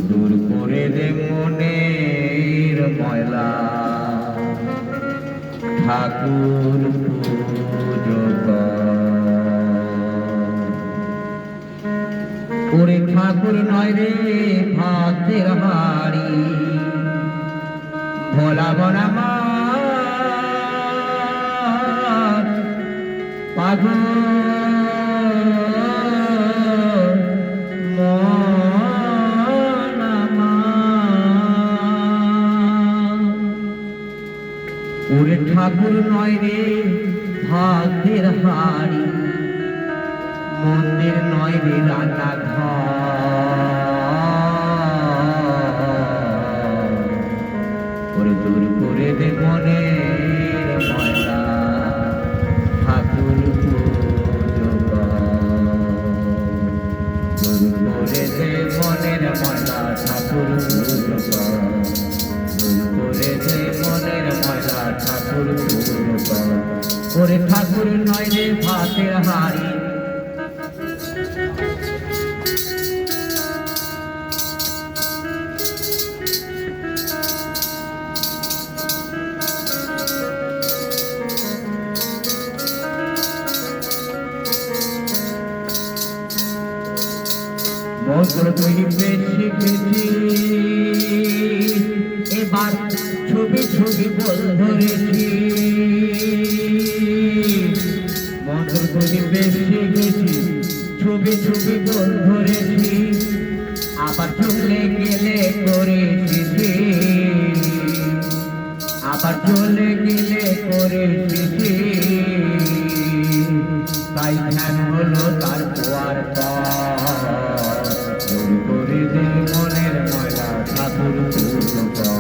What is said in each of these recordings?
দূর করে দে মনের ময়লা ঠাকুর পুজো ওরে ঠাকুর নয় রে ভাতের হাড়ি ভোলা বনা পাগল ওরে ঠাকুর নয় রে ভাতের হাড়ি মন্দির নয় রে রান্নাঘর ওরে দূর করে দে মনের ময়লা ঠাকুর পুজো দূর করে দে মনের ময়লা ঠাকুর পুজো দূর করে দে মনের ময়লা ঠাকুর পুজো ওরে ঠাকুর নয় রে ভাতের হাড়ি মন্ত্র তৈরি বেশি বেশি এবার ছবি ছবি বল ধরেছি মন্ত্র তৈরি বেশি বেশি ছবি ছবি বল ধরেছি আবার চলে গেলে করেছি আবার চলে গেলে করেছি তাই ধ্যান হলো তার পোয়ার দূর করে দে মনের ময়লা ঠাকুর পুজো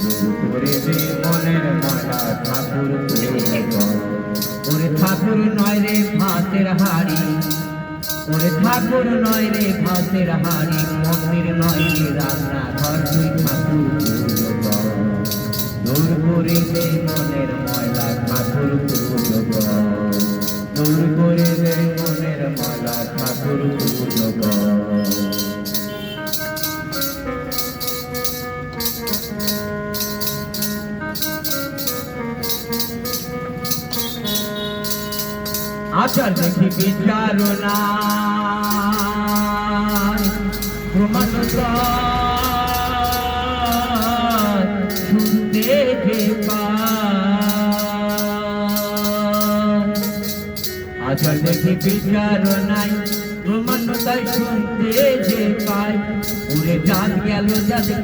দূর করে দে মনের ময়লা ঠাকুর পুজো ওরে ঠাকুর নয় রে ভাতের হাড়ি ওরে ঠাকুর নয় রে ভাতের হাড়ি মন্দির নয় রে রান্নাঘর তুই ঠাকুর পুজো দূর করে দে মনের ময়লা ঠাকুর পুজো দূর করে দে মনের ময়লা ঠাকুর পুজো আচার দেখি বিচারনা প্রমাণ শুনতে যে আচার দেখি বিচারনাই প্রমাণতাই শুনতে যে পাই উড়ে জাত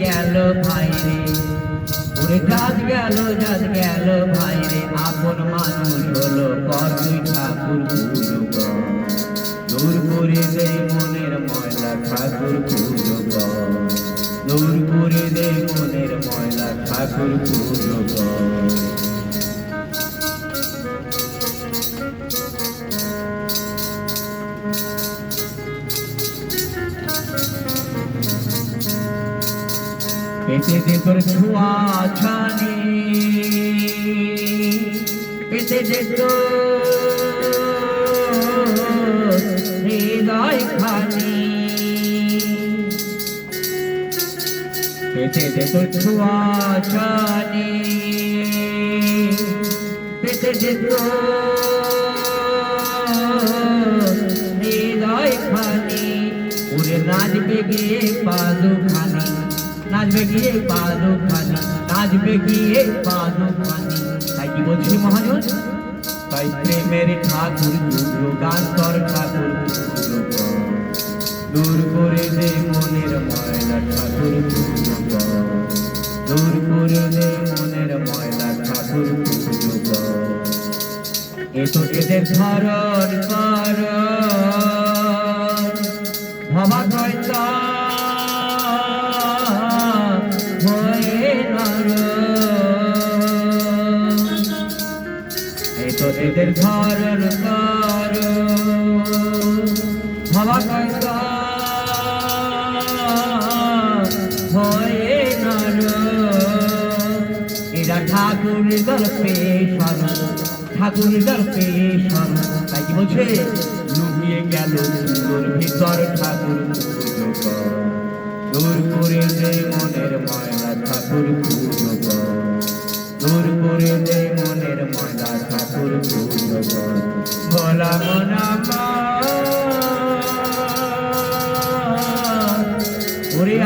গেল ভাই রে ওরে জাত গেল ভাই রে আপন মানুষ হলো কর তুই ঠাকুর পুজো দূর করে দে মনের ময়লা ঠাকুর পুজো দূর করে দে মনের ময়লা ঠাকুর পুজো পেতে দে তোর ছোঁয়া ছানি পেতে দে তোর হৃদয় খানি পেতে দে তোর ছোঁয়া ছানি পেতে দে তোর হৃদয় খানি ওরে নাচবে গিয়ে পাদু খানি নাচবে গিয়ে পাদু খানি নাচবে গিয়ে পাদু খানি তাই কি বলছি মহাজন তাই প্রেমের ঠাকুর পুজো গান কর ঠাকুর পুজো দূর করে দে মনের ময়লা ঠাকুর পুজো দূর করে দে মনের ময়লা ঠাকুর পুজো এতো এদের ধরন কর ভাবা কয়তা এদের ধারণ কর ভাবা কয়তা ভয়ে নর এরা ঠাকুর দর্পে শরণ ঠাকুর দর্পে শরণ তাই কি বলছে লুকিয়ে গেল তোর ভিতর ঠাকুর পুজো কর দূর করে দে মনের ময়লা ঠাকুর পুজো কর দূর করে দে মনের ময়লা ঠাকুর পুজো কর ভোলা মন আমার ওরে